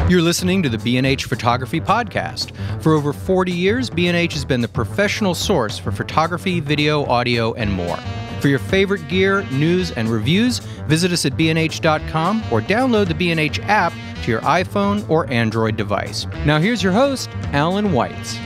You're listening to the B&H Photography Podcast. For over 40 years, B&H has been the professional source for photography, video, audio, and more. For your favorite gear, news, and reviews, visit us at bnh.com or download the B&H app to your iPhone or Android device. Now here's your host, Alan Weitz.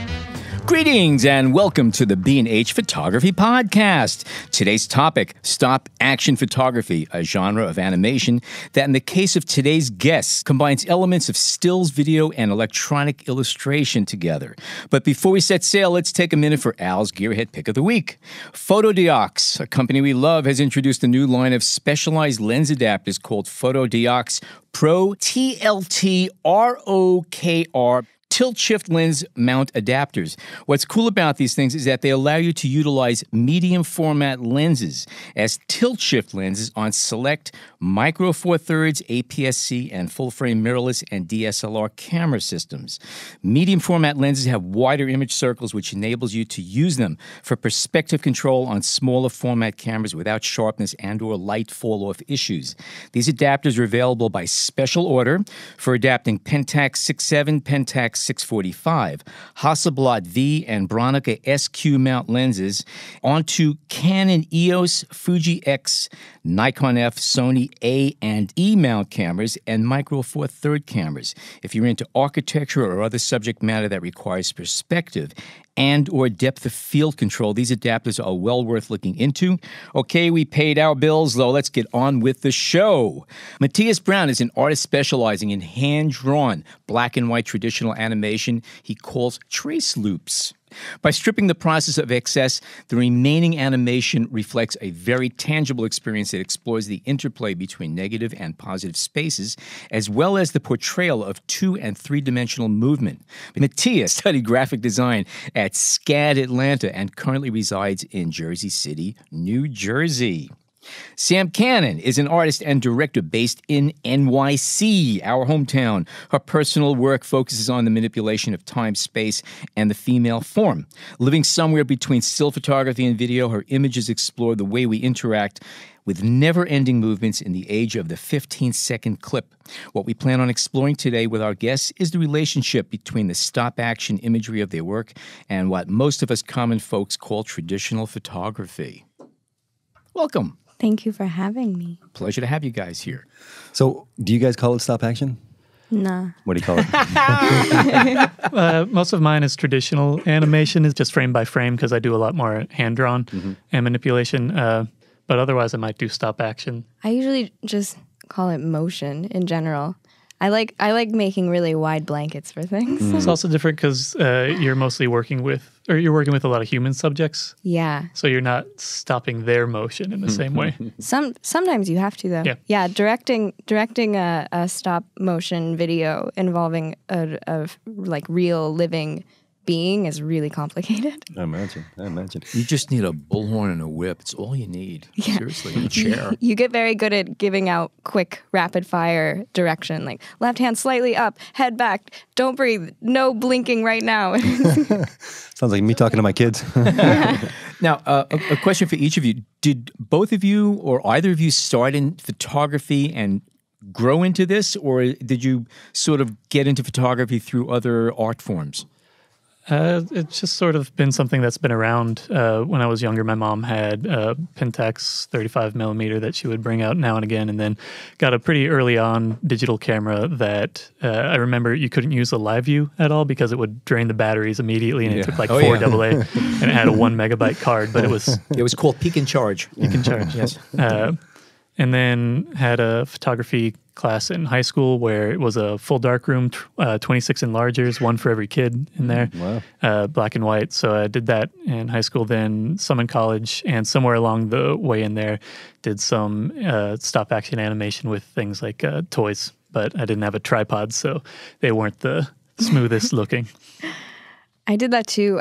Greetings and welcome to the B&H Photography Podcast. Today's topic, stop action photography, a genre of animation that in the case of today's guests combines elements of stills, video, and electronic illustration together. But before we set sail, let's take a minute for Al's Gearhead Pick of the Week. Photodiox, a company we love, has introduced a new line of specialized lens adapters called Photodiox Pro TLT-ROKR tilt-shift lens mount adapters. What's cool about these things is that they allow you to utilize medium format lenses as tilt-shift lenses on select micro four thirds, APS-C, and full-frame mirrorless and DSLR camera systems. Medium format lenses have wider image circles, which enables you to use them for perspective control on smaller format cameras without sharpness and or light fall-off issues. These adapters are available by special order for adapting Pentax 6.7, Pentax 645, Hasselblad V, and Bronica SQ mount lenses onto Canon EOS, Fuji X, Nikon F, Sony A and E mount cameras, and Micro Four Third cameras. If you're into architecture or other subject matter that requires perspective and or depth of field control, these adapters are well worth looking into. Okay, we paid our bills, though. Let's get on with the show. Matthias Brown is an artist specializing in hand-drawn black and white traditional animation he calls TraceLoops. By stripping the process of excess, the remaining animation reflects a very tangible experience that explores the interplay between negative and positive spaces, as well as the portrayal of 2- and 3-dimensional movement. Matthias studied graphic design at SCAD Atlanta and currently resides in Jersey City, New Jersey. Sam Cannon is an artist and director based in NYC, our hometown. Her personal work focuses on the manipulation of time, space, and the female form. Living somewhere between still photography and video, her images explore the way we interact with never-ending movements in the age of the 15-second clip. What we plan on exploring today with our guests is the relationship between the stop-action imagery of their work and what most of us common folks call traditional photography. Welcome. Thank you for having me. Pleasure to have you guys here. So, do you guys call it stop action? Nah. What do you call it? Most of mine is traditional animation, is just frame by frame because I do a lot more hand-drawn and manipulation. But otherwise, I might do stop action. I usually just call it motion in general. I like making really wide blankets for things. It's also different because you're mostly working with a lot of human subjects. Yeah. So you're not stopping their motion in the same way. Sometimes you have to, though. Yeah. Directing a stop motion video involving a like real living being is really complicated. I imagine. You just need a bullhorn and a whip. It's all you need. Yeah. Seriously, and a chair. You get very good at giving out quick, rapid-fire direction, like left hand slightly up, head back, don't breathe, no blinking right now. Sounds like me talking to my kids. Now, a question for each of you. Did both of you or either of you start in photography and grow into this, or did you sort of get into photography through other art forms? It's just sort of been something that's been around. When I was younger, my mom had a Pentax 35 millimeter that she would bring out now and again, and then got a pretty early on digital camera that I remember you couldn't use a live view at all because it would drain the batteries immediately, and it took like 4 AA, and it had a 1 megabyte card, but it was called Peek and Charge. Peek and Charge, yes. And then had a photography class in high school where it was a full darkroom, 26 enlargers, one for every kid in there, black and white. So I did that in high school, then some in college, and somewhere along the way in there did some stop-action animation with things like toys. But I didn't have a tripod, so they weren't the smoothest looking. I did that too.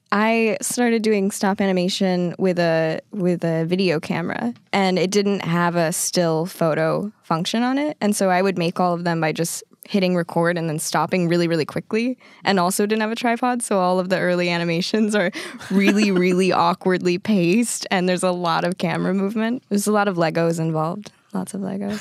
I started doing stop animation with a video camera, and it didn't have a still photo function on it. And so I would make all of them by just hitting record and then stopping really, really quickly, and also didn't have a tripod. So all of the early animations are really, really awkwardly paced, and there's a lot of camera movement. There's a lot of Legos involved. Lots of Legos.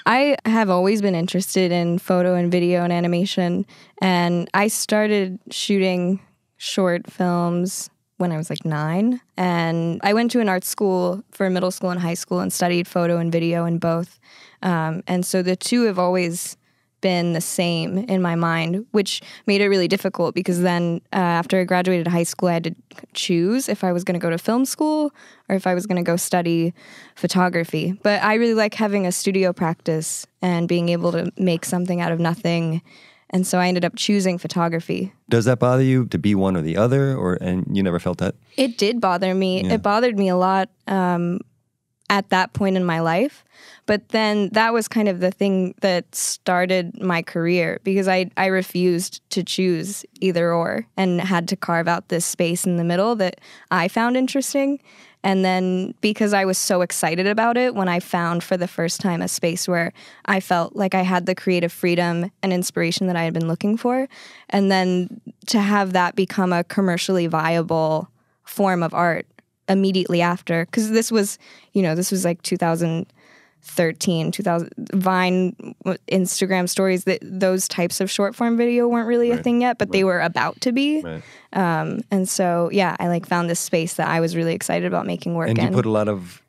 I have always been interested in photo and video and animation, and I started shooting short films when I was like 9. And I went to an art school for middle school and high school and studied photo and video in both. And so the two have always been the same in my mind, which made it really difficult because then after I graduated high school, I had to choose if I was going to go to film school or if I was going to go study photography. But I really like having a studio practice and being able to make something out of nothing. And so I ended up choosing photography. Does that bother you to be one or the other, and you never felt that? It did bother me. Yeah. It bothered me a lot at that point in my life. But then that was kind of the thing that started my career because I refused to choose either or and had to carve out this space in the middle that I found interesting. And then because I was so excited about it, when I found for the first time a space where I felt like I had the creative freedom and inspiration that I had been looking for, and then to have that become a commercially viable form of art immediately after, because this was like 2013, 2000, Vine, Instagram stories, that those types of short form video weren't really a thing yet, but they were about to be. Right. And so, yeah, I found this space that I was really excited about making work in. And you put a lot of,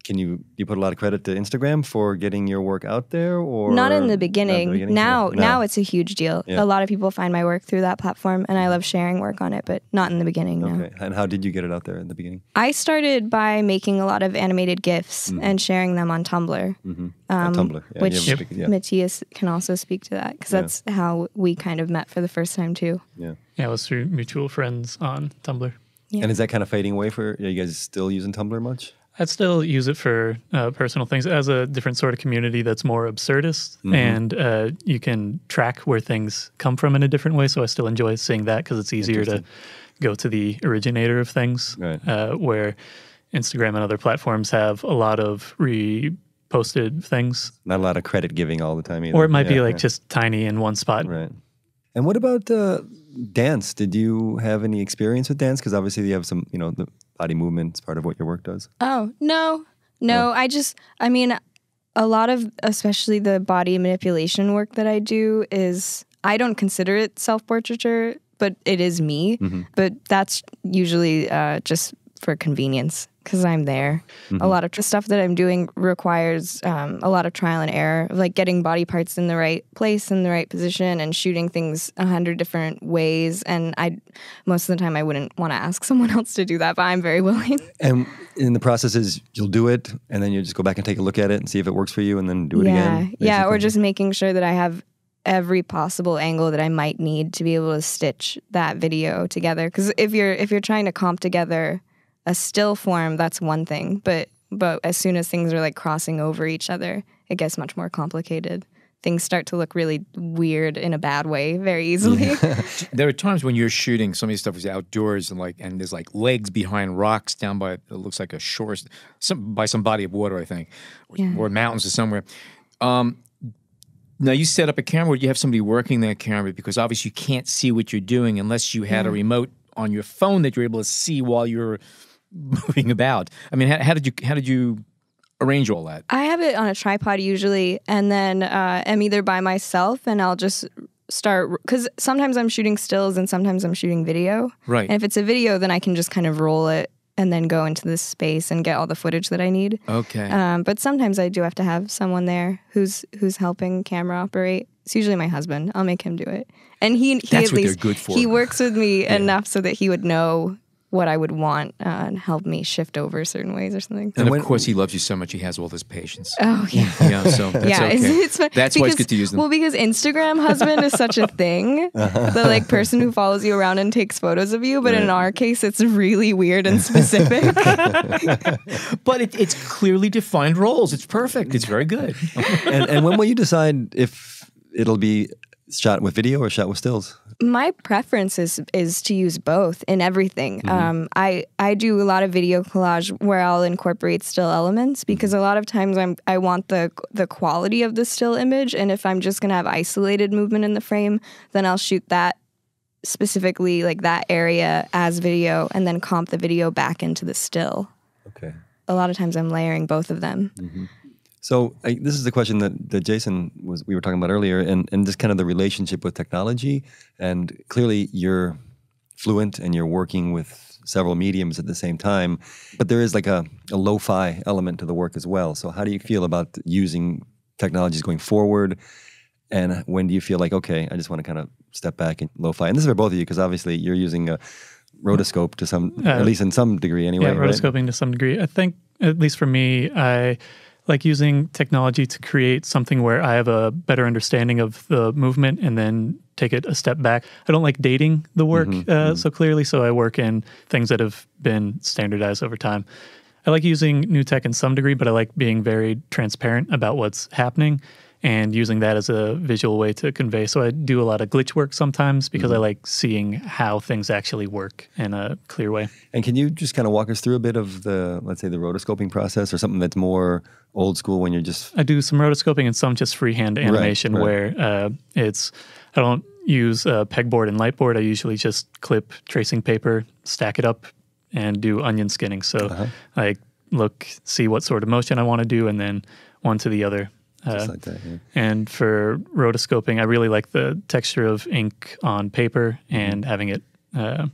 you put a lot of credit to Instagram for getting your work out there, or not in the beginning. Now No. it's a huge deal. Yeah. A lot of people find my work through that platform, and I love sharing work on it, but not in the beginning. No. Okay. And how did you get it out there in the beginning? I started by making a lot of animated GIFs and sharing them on Tumblr. On Tumblr. Yeah, Which you have Matthias can also speak to that, because that's how we kind of met for the first time too. Yeah. Yeah, it was through mutual friends on Tumblr. Yeah. And is that kind of fading away are you guys still using Tumblr much? I'd still use it for personal things as a different sort of community that's more absurdist, and you can track where things come from in a different way. So I still enjoy seeing that because it's easier to go to the originator of things, where Instagram and other platforms have a lot of reposted things. Not a lot of credit giving all the time either. Or it might be just tiny in one spot. Right. And what about dance? Did you have any experience with dance? Because obviously you have some, the body movement is part of what your work does. Oh, no. A lot of, especially the body manipulation work that I do I don't consider it self-portraiture, but it is me. But that's usually just for convenience because I'm there. A lot of the stuff that I'm doing requires a lot of trial and error, like getting body parts in the right place, in the right position, and shooting things 100 different ways. And most of the time I wouldn't want to ask someone else to do that, but I'm very willing. And in the process is you'll do it, and then you just go back and take a look at it and see if it works for you, and then do it again. Yeah, or just making sure that I have every possible angle that I might need to be able to stitch that video together. Because if you're trying to comp together a still form, that's one thing, but as soon as things are crossing over each other, it gets much more complicated. Things start to look really weird in a bad way very easily. There are times when you're shooting, some of these stuff is outdoors and there's legs behind rocks down by, it looks like a shore, by some body of water, I think, or mountains or somewhere. Now, you set up a camera, or you have somebody working that camera, because obviously you can't see what you're doing unless you had a remote on your phone that you're able to see while you're moving about. How did you arrange all that? I have it on a tripod usually, and then I'm either by myself, and I'll just start, because sometimes I'm shooting stills and sometimes I'm shooting video. Right. And if it's a video, then I can just kind of roll it and then go into this space and get all the footage that I need. Okay. But sometimes I do have to have someone there who's helping camera operate. It's usually my husband. I'll make him do it. And that's at what least, they're good for. He works with me enough so that he would know what I would want and help me shift over certain ways or something. And of course, he loves you so much, he has all this patience. Oh, yeah. So that's okay. It's fun. That's why it's good to use them. Well, because Instagram husband is such a thing, the person who follows you around and takes photos of you, but in our case, it's really weird and specific. But it's clearly defined roles. It's perfect. It's very good. And when will you decide if it'll be shot with video or shot with stills? My preference is to use both in everything. I do a lot of video collage where I'll incorporate still elements, because a lot of times I want the quality of the still image, and if I'm just going to have isolated movement in the frame, then I'll shoot that specifically, that area as video, and then comp the video back into the still. Okay. a lot of times I'm layering both of them. Mm-hmm. So this is the question that Jason we were talking about earlier, and just kind of the relationship with technology. And clearly you're fluent and you're working with several mediums at the same time, but there is like a lo-fi element to the work as well. So how do you feel about using technologies going forward? And when do you feel like, okay, I just want to kind of step back and lo-fi? And this is for both of you, because obviously you're using a rotoscope to at least in some degree anyway. Yeah, rotoscoping right? To some degree. I think, at least for me, I like using technology to create something where I have a better understanding of the movement and then take it a step back. I don't like dating the work so clearly, so I work in things that have been standardized over time. I like using new tech in some degree, but I like being very transparent about what's happening and using that as a visual way to convey. So I do a lot of glitch work sometimes because I like seeing how things actually work in a clear way. And can you just kind of walk us through a bit of let's say the rotoscoping process, or something that's more old school when you're just... I do some rotoscoping and some just freehand animation where I don't use a pegboard and lightboard. I usually just clip tracing paper, stack it up, and do onion skinning. So I see what sort of motion I want to do, and then one to the other. Just like that, yeah. And for rotoscoping, I really like the texture of ink on paper and having it. It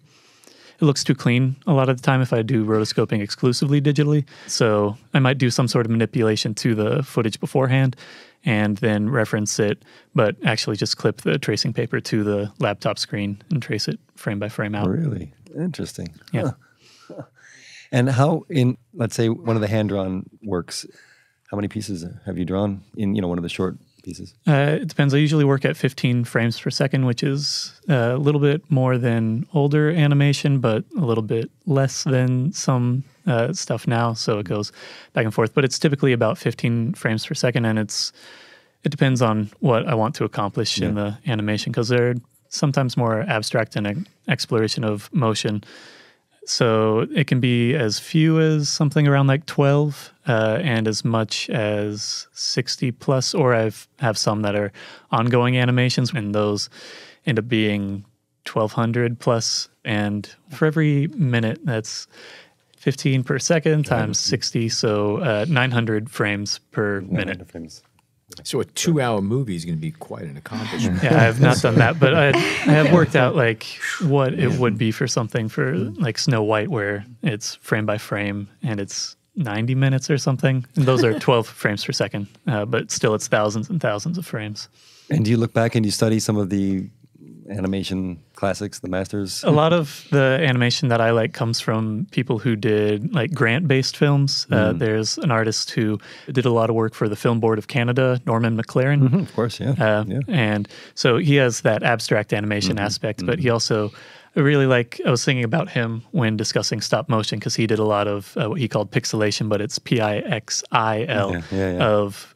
looks too clean a lot of the time if I do rotoscoping exclusively digitally. So I might do some sort of manipulation to the footage beforehand and then reference it, but actually just clip the tracing paper to the laptop screen and trace it frame by frame out. Really? Interesting. Yeah. Huh. And how, let's say, one of the hand-drawn works, how many pieces have you drawn in, one of the short pieces? It depends. I usually work at 15 frames per second, which is a little bit more than older animation, but a little bit less than some stuff now. So it goes back and forth. But it's typically about 15 frames per second, and it depends on what I want to accomplish in the animation, because they're sometimes more abstract in an exploration of motion. So it can be as few as something around like 12 and as much as 60 plus, or I have some that are ongoing animations, and those end up being 1,200 plus. And for every minute, that's 15 per second times 60, so 900 frames per minute. Frames. So a 2-hour movie is going to be quite an accomplishment. Yeah, I have not done that, but I have worked out like what it would be for something for like Snow White, where it's frame by frame and it's 90 minutes or something. And those are 12 frames per second, but still it's thousands and thousands of frames. And do you look back and you study some of the animation classics, the masters? A lot of the animation that I like comes from people who did like grant-based films. There's an artist who did a lot of work for the Film Board of Canada, Norman McLaren. Of course, yeah. And so he has that abstract animation aspect, but he also, I was thinking about him when discussing stop motion, because he did a lot of what he called pixelation, but it's PIXIL of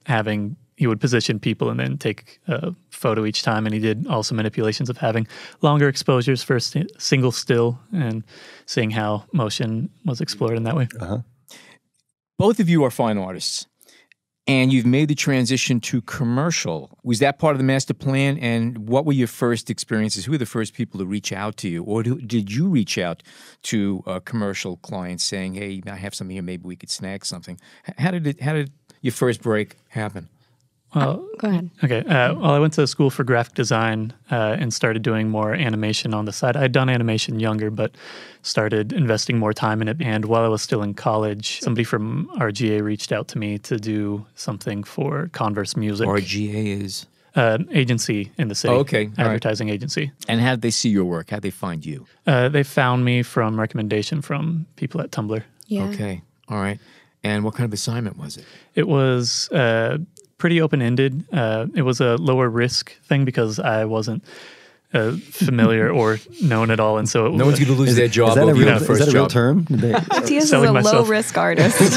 having... He would position people and then take a photo each time, and he did also manipulations of having longer exposures for a single still and seeing how motion was explored in that way. Both of you are fine artists, and you've made the transition to commercial. Was that part of the master plan, and what were your first experiences? Who were the first people to reach out to you, or did you reach out to commercial clients saying, hey, I have something here, maybe we could snag something? How did your first break happen? Well, go ahead. Okay. Well, I went to school for graphic design and started doing more animation on the side. I'd done animation younger, but started investing more time in it. And while I was still in college, somebody from RGA reached out to me to do something for Converse Music. RGA is? An agency in the city. Oh, okay. Advertising agency. And how did they see your work? How did they find you? They found me from recommendation from people at Tumblr. Yeah. Okay. All right. And what kind of assignment was it? It was... pretty open-ended. It was a lower risk thing because I wasn't familiar or known at all, and so no one's going to lose their job. Is that a real term? Matthias is a low-risk artist.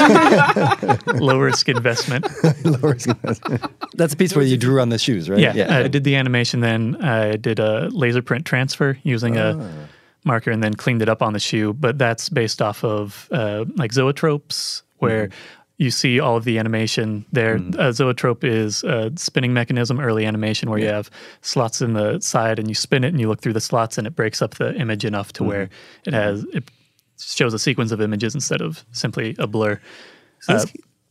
Low-risk investment. Low-risk investment. That's a piece where you drew on the shoes, right? Yeah. I did the animation, then I did a laser print transfer using a marker, and then cleaned it up on the shoe. But that's based off of like zoetropes, where you see all of the animation there. Zoetrope is a spinning mechanism, early animation, where you have slots in the side and you spin it and you look through the slots and it breaks up the image enough to where it shows a sequence of images instead of simply a blur.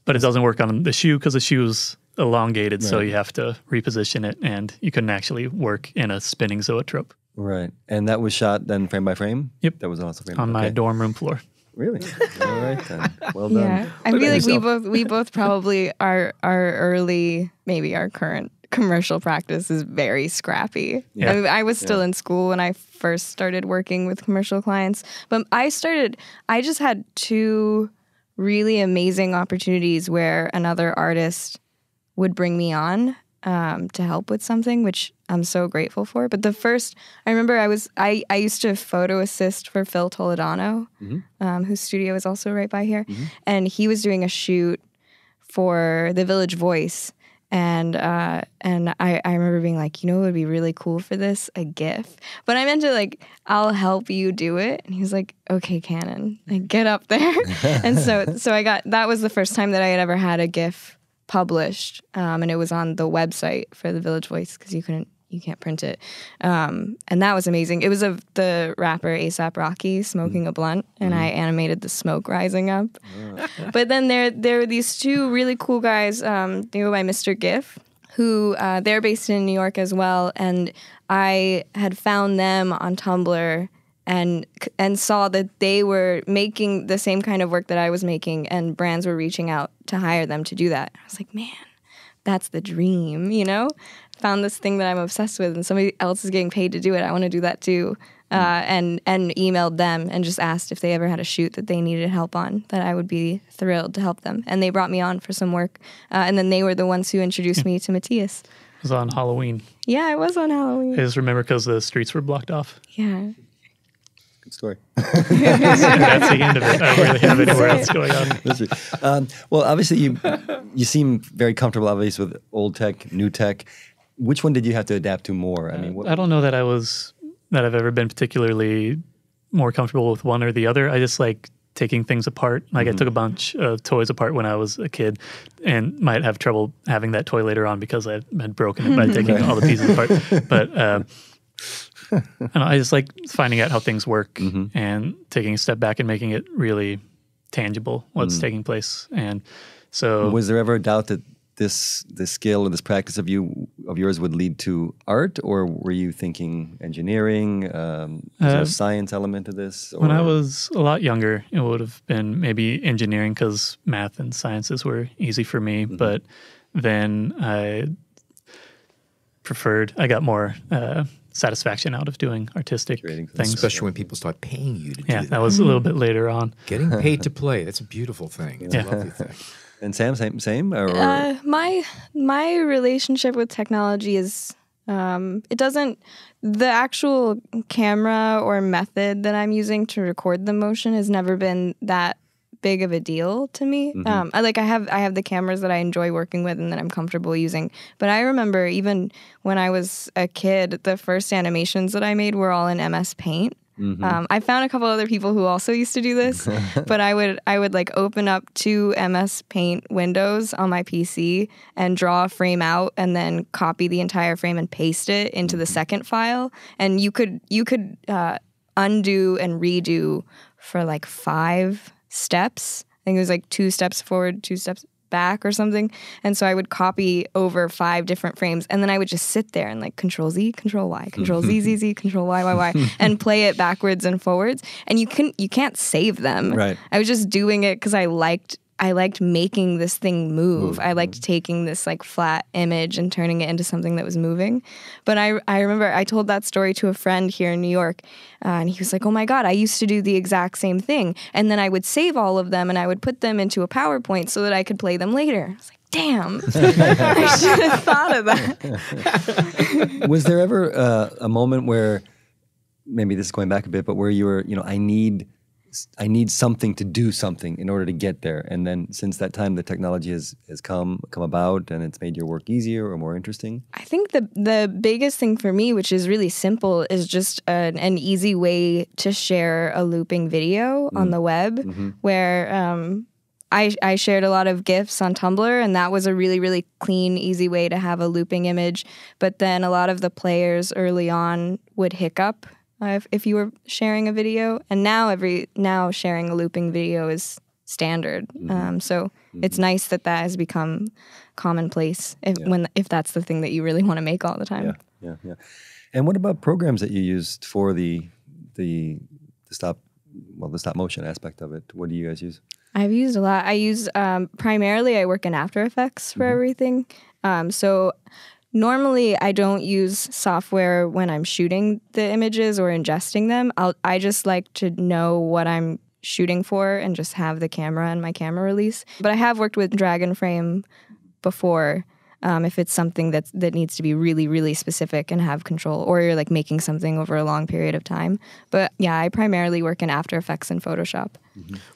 But it doesn't work on the shoe because the shoe's elongated, so you have to reposition it, and you couldn't actually work in a spinning zoetrope. Right. And that was shot then frame by frame? Yep. That was also frame on my dorm room floor. Really? All right then. Well done. Yeah, I feel like we both probably our early, maybe our current commercial practice is very scrappy. Yeah. I mean, I was still in school when I first started working with commercial clients, but I just had 2 really amazing opportunities where another artist would bring me on to help with something, which I'm so grateful for. But the first, I remember I used to photo assist for Phil Toledano, whose studio is also right by here. And he was doing a shoot for the Village Voice. And I remember being like, you know what would be really cool for this? A GIF. But I meant to like, I'll help you do it. And he was like, okay, Canon, like, get up there. And so that was the first time that I had ever had a GIF published, and it was on the website for the Village Voice because you can't print it, and that was amazing. It was of the rapper A$AP Rocky smoking a blunt, and I animated the smoke rising up. But then there were these 2 really cool guys, they go by Mr. GIF, who they're based in New York as well, and I had found them on Tumblr and saw that they were making the same kind of work that I was making, and brands were reaching out to hire them to do that. I was like, man, that's the dream, you know? Found this thing that I'm obsessed with, and somebody else is getting paid to do it. I want to do that too. And emailed them and just asked if they ever had a shoot that they needed help on, that I would be thrilled to help them. And they brought me on for some work. And then they were the ones who introduced me to Matthias. It was on Halloween. Yeah, it was on Halloween. I just remember because the streets were blocked off. Yeah. Good story. That's the end of it. I don't really have anywhere else going on. Well, obviously you seem very comfortable, obviously, with old tech, new tech. Which one did you have to adapt to more? I mean, I don't know that I've ever been particularly more comfortable with one or the other. I just like taking things apart. Like I took a bunch of toys apart when I was a kid, and might have trouble having that toy later on because I had broken it by taking all the pieces apart. But I just like finding out how things work and taking a step back and making it really tangible what's taking place. And so, was there ever a doubt that this skill or this practice of yours would lead to art, or were you thinking engineering? Is there a science element to this? Or? When I was a lot younger, it would have been maybe engineering because math and sciences were easy for me. But then I got more satisfaction out of doing artistic things. Especially when people start paying you to do that. Yeah, that was a little bit later on. Getting paid to play, that's a beautiful thing. It's a lovely thing. And Sam, same? Or? My relationship with technology is, it doesn't, the actual camera or method that I'm using to record the motion has never been that big of a deal to me. I have the cameras that I enjoy working with and that I'm comfortable using. But I remember even when I was a kid, the first animations that I made were all in MS Paint. I found a couple other people who also used to do this, but I would like open up 2 MS Paint windows on my PC and draw a frame out and then copy the entire frame and paste it into the second file. And you could undo and redo for like 5 steps. I think it was like 2 steps forward, 2 steps back or something. And so I would copy over 5 different frames, and then I would just sit there and like Control Z, Control Y, Control Z, Z, Z, Control Y, Y, Y, and play it backwards and forwards. And you can't save them. Right. I was just doing it because I liked making this thing move. I liked taking this like flat image and turning it into something that was moving. But I remember I told that story to a friend here in New York, and he was like, oh my God, I used to do the exact same thing. And then I would save all of them and I would put them into a PowerPoint so that I could play them later. I was like, damn, I should have thought of that. Was there ever a moment where, maybe this is going back a bit, but where you were, I need something to do something in order to get there. And then since that time, the technology has come about and it's made your work easier or more interesting? I think the biggest thing for me, which is really simple, is just an easy way to share a looping video on the web, where I shared a lot of GIFs on Tumblr, and that was a really, really clean, easy way to have a looping image. But then a lot of the players early on would hiccup if you were sharing a video. And now sharing a looping video is standard. So it's nice that has become commonplace if that's the thing that you really want to make all the time. Yeah. And what about programs that you used for the stop motion aspect of it? What do you guys use? I've used a lot. I use primarily I work in After Effects for everything. So normally I don't use software when I'm shooting the images or ingesting them. I just like to know what I'm shooting for and just have the camera and my camera release. But I have worked with Dragon Frame before. If it's something that needs to be really, really specific and have control, or you're like making something over a long period of time. But yeah, I primarily work in After Effects and Photoshop.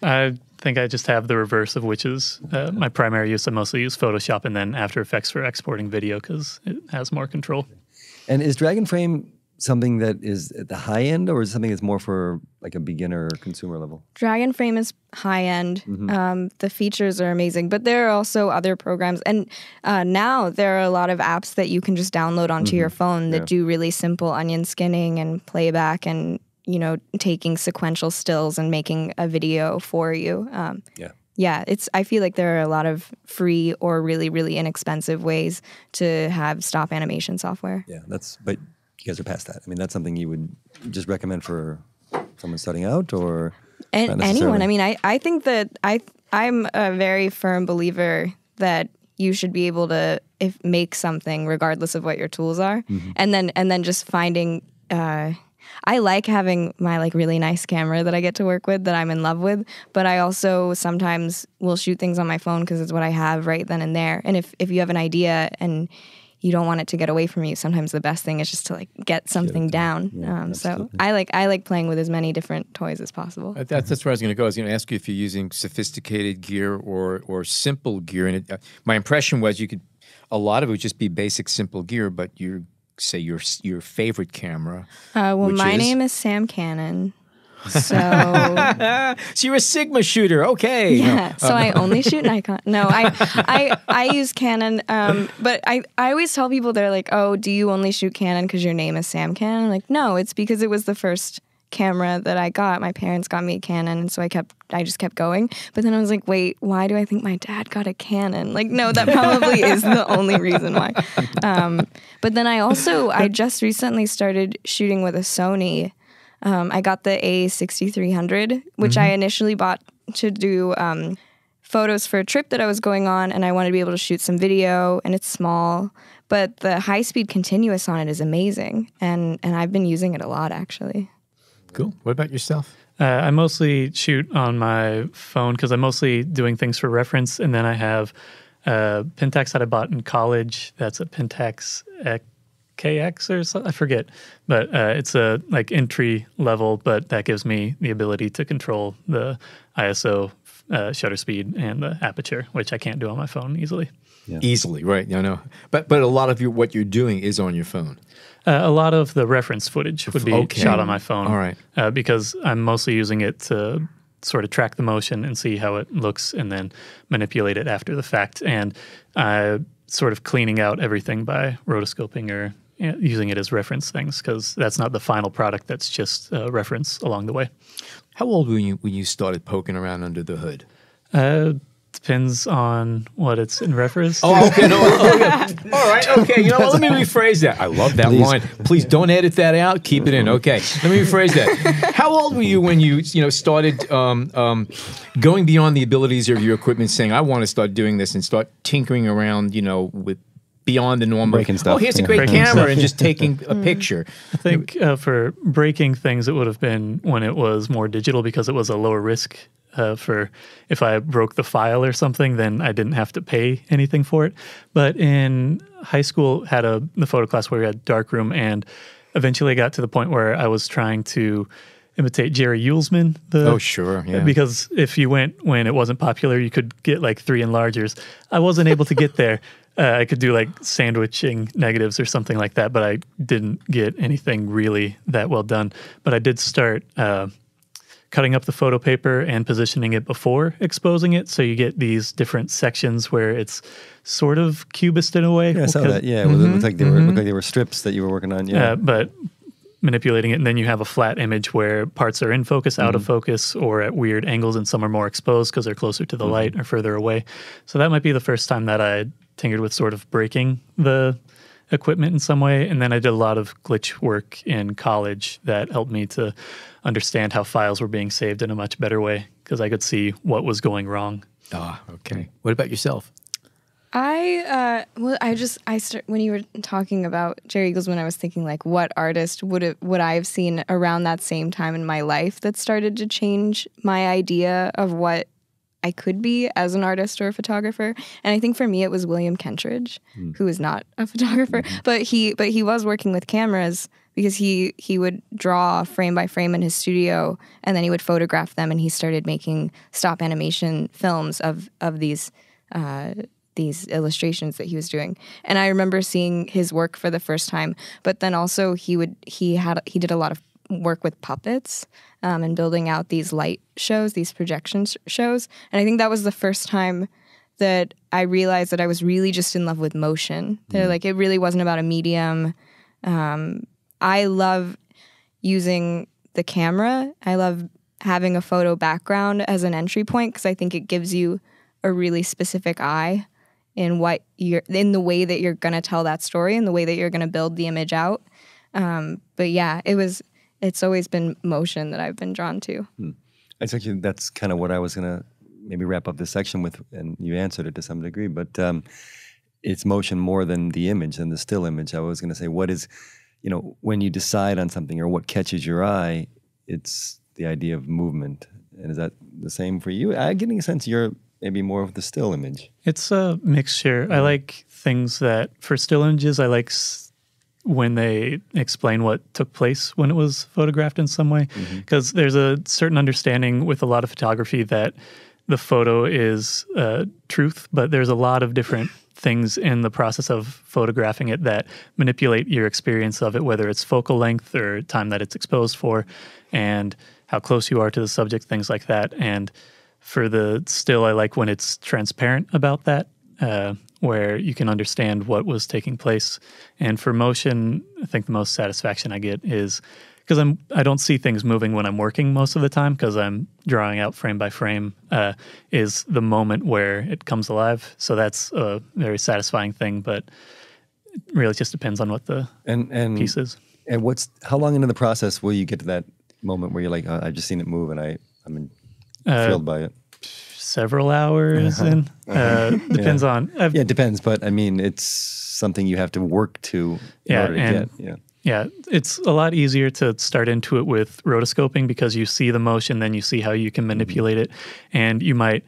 I think I just have the reverse of which is my primary use. I mostly use Photoshop and then After Effects for exporting video because it has more control. And is Dragon Frame something that is at the high end, or is it something that's more for like a beginner or consumer level? Dragon Frame is high end. The features are amazing, but there are also other programs. And now there are a lot of apps that you can just download onto your phone that do really simple onion skinning and playback and, taking sequential stills and making a video for you. I feel like there are a lot of free or really, really inexpensive ways to have stop animation software. Yeah, but you guys are past that. I mean, that's something you would just recommend for someone starting out, or anyone. I mean, I think that I'm a very firm believer that you should be able to make something regardless of what your tools are, and then just finding. I like having my really nice camera that I get to work with that I'm in love with, but I also sometimes will shoot things on my phone because it's what I have right then and there. And if you have an idea and you don't want it to get away from you, sometimes the best thing is just to get something down. So I like playing with as many different toys as possible. That's where I was going to go. I was going to ask you if you're using sophisticated gear or simple gear. And my impression was a lot of it would just be basic simple gear, but say your favorite camera. My name is Sam Cannon. So, so you're a Sigma shooter, okay? Yeah. So I only shoot Nikon. No, I use Canon. But I always tell people, they're like, "Oh, do you only shoot Canon because your name is Sam Cannon?" I'm like, no, it's because it was the first camera that I got. My parents got me a Canon, and so I just kept going. But then I was like, wait, why do I think my dad got a Canon? No, that probably is the only reason why. But then I just recently started shooting with a Sony. I got the A6300, which I initially bought to do photos for a trip that I was going on, and I wanted to be able to shoot some video, and it's small, but the high-speed continuous on it is amazing, and I've been using it a lot, actually. Cool. What about yourself? I mostly shoot on my phone because I'm mostly doing things for reference, and then I have Pentax that I bought in college. That's a Pentax KX or something, I forget, but it's a entry level, but that gives me the ability to control the ISO, shutter speed, and the aperture, which I can't do on my phone easily. Yeah. Easily, right? No. But a lot of what you're doing is on your phone. A lot of the reference footage would be shot on my phone. All right. Because I'm mostly using it to sort of track the motion and see how it looks and then manipulate it after the fact. And sort of cleaning out everything by rotoscoping or using it as reference things, because that's not the final product. That's just a reference along the way. How old were you when you started poking around under the hood? Depends on what it's in reference to. Oh, okay. All right, okay. You know what? Let me rephrase that. I love that line. Please don't edit that out. Keep it in. Okay. Let me rephrase that. How old were you when you started going beyond the abilities of your equipment, saying, I want to start doing this, and start tinkering around, with beyond the normal. Breaking stuff. Oh, here's a great camera, and just taking a picture. I think for breaking things, it would have been when it was more digital, because it was a lower risk. For if I broke the file or something, then I didn't have to pay anything for it. But in high school, had the photo class where we had darkroom, and eventually got to the point where I was trying to imitate Jerry Uelsman. Oh, sure, yeah. Because if you went when it wasn't popular, you could get 3 enlargers. I wasn't able to get there. I could do sandwiching negatives or something like that, but I didn't get anything really that well done. But I did start cutting up the photo paper and positioning it before exposing it, so you get these different sections where it's sort of cubist in a way. Yeah, I saw that. Yeah, it looked like they were strips that you were working on. Yeah, but manipulating it, and then you have a flat image where parts are in focus, out of focus, or at weird angles, and some are more exposed because they're closer to the light or further away. So that might be the first time that I tinkered with sort of breaking the equipment in some way. And then I did a lot of glitch work in college that helped me to understand how files were being saved in a much better way because I could see what was going wrong. Ah, okay. What about yourself? When you were talking about Jerry Eaglesman, I was thinking like, what artist would I have seen around that same time in my life that started to change my idea of what I could be as an artist or a photographer? And I think for me, it was William Kentridge, who is not a photographer, but he was working with cameras because he would draw frame by frame in his studio, and then he would photograph them, and he started making stop animation films of these illustrations that he was doing. And I remember seeing his work for the first time, but then also he did a lot of work with puppets and building out these light shows, these projection shows. And I think that was the first time that I realized that I was really just in love with motion. Like it really wasn't about a medium. I love using the camera. I love having a photo background as an entry point because I think it gives you a really specific eye in the way that you're going to tell that story and the way that you're going to build the image out. But yeah, it's always been motion that I've been drawn to. That's kind of what I was going to maybe wrap up this section with, and you answered it to some degree, but it's motion more than the image and the still image. I was going to say, what is, when you decide on something or what catches your eye, it's the idea of movement. And is that the same for you? I'm getting a sense you're maybe more of the still image. It's a mixture. I like things that, for still images, I like when they explain what took place when it was photographed in some way. Because there's a certain understanding with a lot of photography that the photo is truth, but there's a lot of different things in the process of photographing it that manipulate your experience of it, whether it's focal length or time that it's exposed for, and how close you are to the subject, things like that. And for the still, I like when it's transparent about that, where you can understand what was taking place. And for motion, I think the most satisfaction I get is because I don't see things moving when I'm working most of the time because I'm drawing out frame by frame, is the moment where it comes alive. So that's a very satisfying thing, but it really just depends on what the piece is. And how long into the process will you get to that moment where you're like, I've just seen it move and I'm thrilled by it? Several hours in. Depends on. It depends, but I mean, it's something you have to work to in order to get. Yeah, it's a lot easier to start into it with rotoscoping because you see the motion, then you see how you can manipulate it, and you might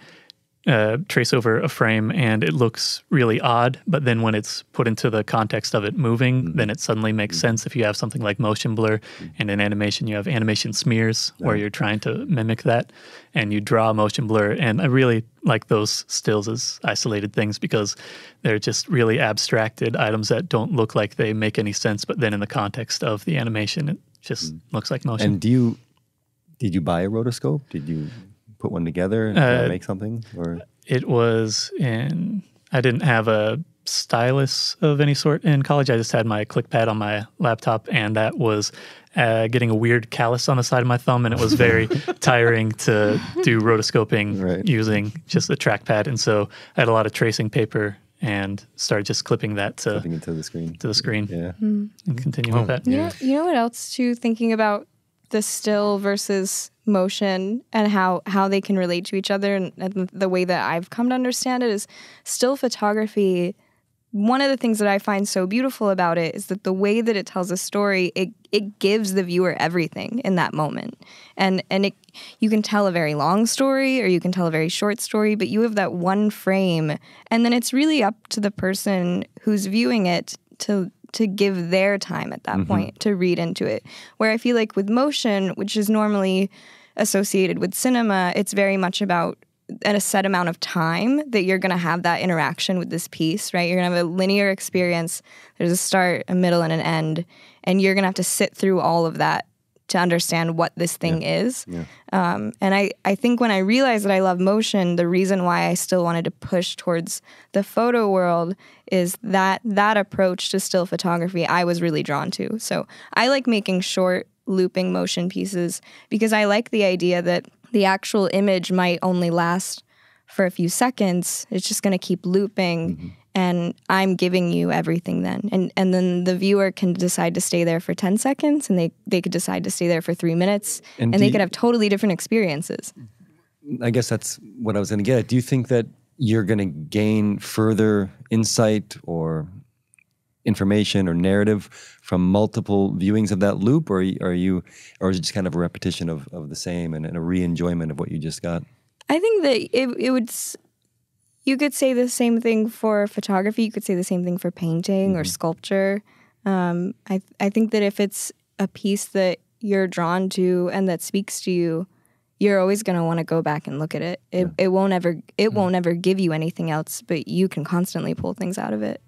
trace over a frame and it looks really odd, but then when it's put into the context of it moving, then it suddenly makes sense. If you have something like motion blur and in animation you have animation smears where you're trying to mimic that and you draw motion blur, and I really like those stills as isolated things because they're just really abstracted items that don't look like they make any sense, but then in the context of the animation it just looks like motion. And did you buy a rotoscope? Did you put one together and make something? Or it was I didn't have a stylus of any sort in college. I just had my ClickPad on my laptop, and that was getting a weird callus on the side of my thumb, and it was very tiring to do rotoscoping using just a trackpad. And so I had a lot of tracing paper and started just clipping into the screen. Yeah. And continue with that. You know what else too, thinking about the still versus motion and how they can relate to each other, and the way that I've come to understand it is still photography. One of the things that I find so beautiful about it is that the way that it tells a story, it gives the viewer everything in that moment. And you can tell a very long story or you can tell a very short story, but you have that one frame, and then it's really up to the person who's viewing it to give their time at that point to read into it. Where I feel like with motion, which is normally associated with cinema, it's very much about at a set amount of time that you're going to have that interaction with this piece, right? You're going to have a linear experience. There's a start, a middle, and an end, and you're going to have to sit through all of that to understand what this thing is. Yeah. And I think when I realized that I love motion, the reason why I still wanted to push towards the photo world is that approach to still photography I was really drawn to. So I like making short looping motion pieces because I like the idea that the actual image might only last for a few seconds. It's just going to keep looping, and I'm giving you everything then. And then the viewer can decide to stay there for 10 seconds, and they could decide to stay there for 3 minutes, and they could have totally different experiences. I guess that's what I was going to get at. Do you think that you're going to gain further insight or information or narrative from multiple viewings of that loop, or is it just kind of a repetition of the same and a re-enjoyment of what you just got? I think that it would. You could say the same thing for photography. You could say the same thing for painting or sculpture. I think that if it's a piece that you're drawn to and that speaks to you, you're always going to want to go back and look at it. It won't ever give you anything else, but you can constantly pull things out of it.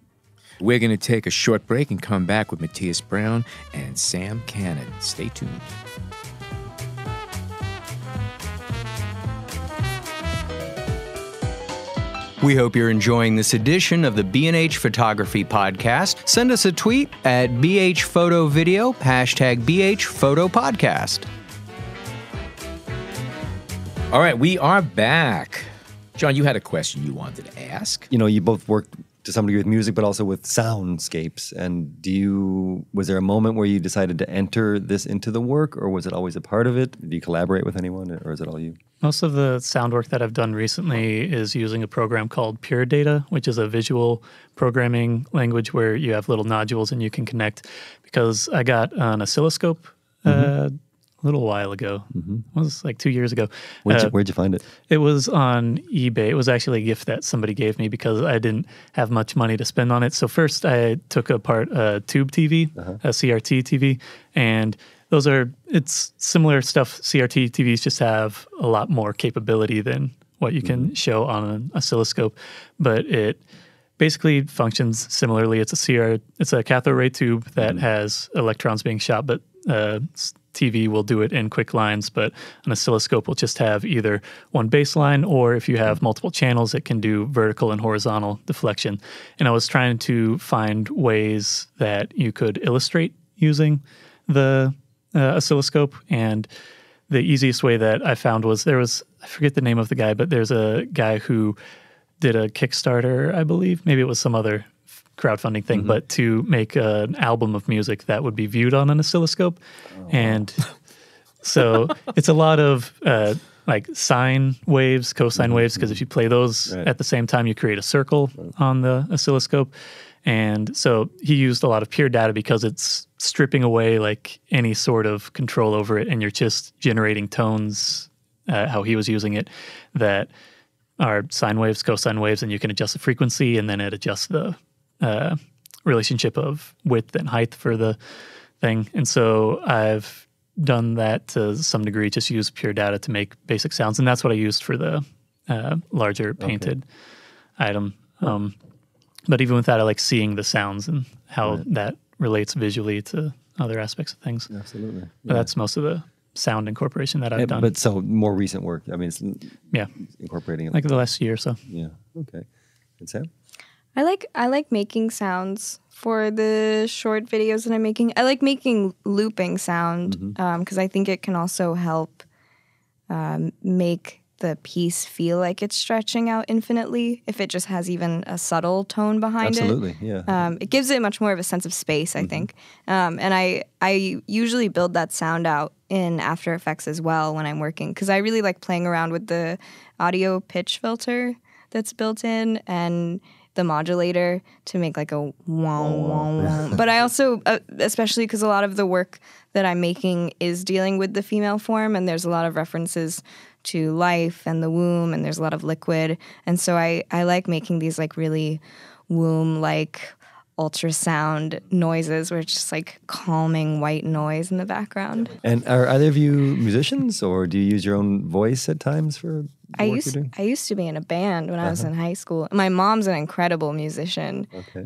We're going to take a short break and come back with Matthias Brown and Sam Cannon. Stay tuned. We hope you're enjoying this edition of the B&H Photography Podcast. Send us a tweet at BH Photo Video, hashtag BH Photo Podcast. All right, we are back. John, you had a question you wanted to ask. You know, you both worked to some degree with music, but also with soundscapes. And was there a moment where you decided to enter this into the work, or was it always a part of it? Do you collaborate with anyone, or is it all you? Most of the sound work that I've done recently is using a program called Pure Data, which is a visual programming language where you have little nodules and you can connect. Because I got an oscilloscope a little while ago. It was like 2 years ago. Where'd you find it? It was on eBay. It was actually a gift that somebody gave me because I didn't have much money to spend on it. So first I took apart a tube TV, a CRT TV, and it's similar stuff. CRT TVs just have a lot more capability than what you can show on an oscilloscope, but it basically functions similarly. It's a cathode ray tube that has electrons being shot, but TV will do it in quick lines, but an oscilloscope will just have either one baseline, or if you have multiple channels, it can do vertical and horizontal deflection. And I was trying to find ways that you could illustrate using the oscilloscope, and the easiest way that I found was I forget the name of the guy, but there's a guy who did a Kickstarter, I believe. Maybe it was some other crowdfunding thing, but to make an album of music that would be viewed on an oscilloscope. And so it's a lot of like sine waves, cosine waves, because if you play those at the same time, you create a circle on the oscilloscope. And so he used a lot of pure data because it's stripping away like any sort of control over it, and you're just generating tones, how he was using it, that are sine waves, cosine waves, and you can adjust the frequency, and then it adjusts the relationship of width and height for the thing. And so I've done that to some degree, just use pure data to make basic sounds. And that's what I used for the larger painted item. But even with that, I like seeing the sounds and how that relates visually to other aspects of things. Absolutely. But that's most of the sound incorporation that I've done. But so more recent work. I mean, it's incorporating it. Like the last year or so. Yeah. Okay. And Sam? I like making sounds for the short videos that I'm making. I like making looping sound because I think it can also help make the piece feel like it's stretching out infinitely if it just has even a subtle tone behind it. Absolutely, yeah. It gives it much more of a sense of space, I think. And I usually build that sound out in After Effects as well when I'm working because I really like playing around with the audio pitch filter that's built in and the modulator to make like a wow, wow, wow. But I also, especially because a lot of the work that I'm making is dealing with the female form, and there's a lot of references to life and the womb, and there's a lot of liquid. And so I like making these like really womb-like ultrasound noises where it's just like calming white noise in the background. And are either of you musicians, or do you use your own voice at times for I used to be in a band when I was in high school. My mom's an incredible musician. Okay.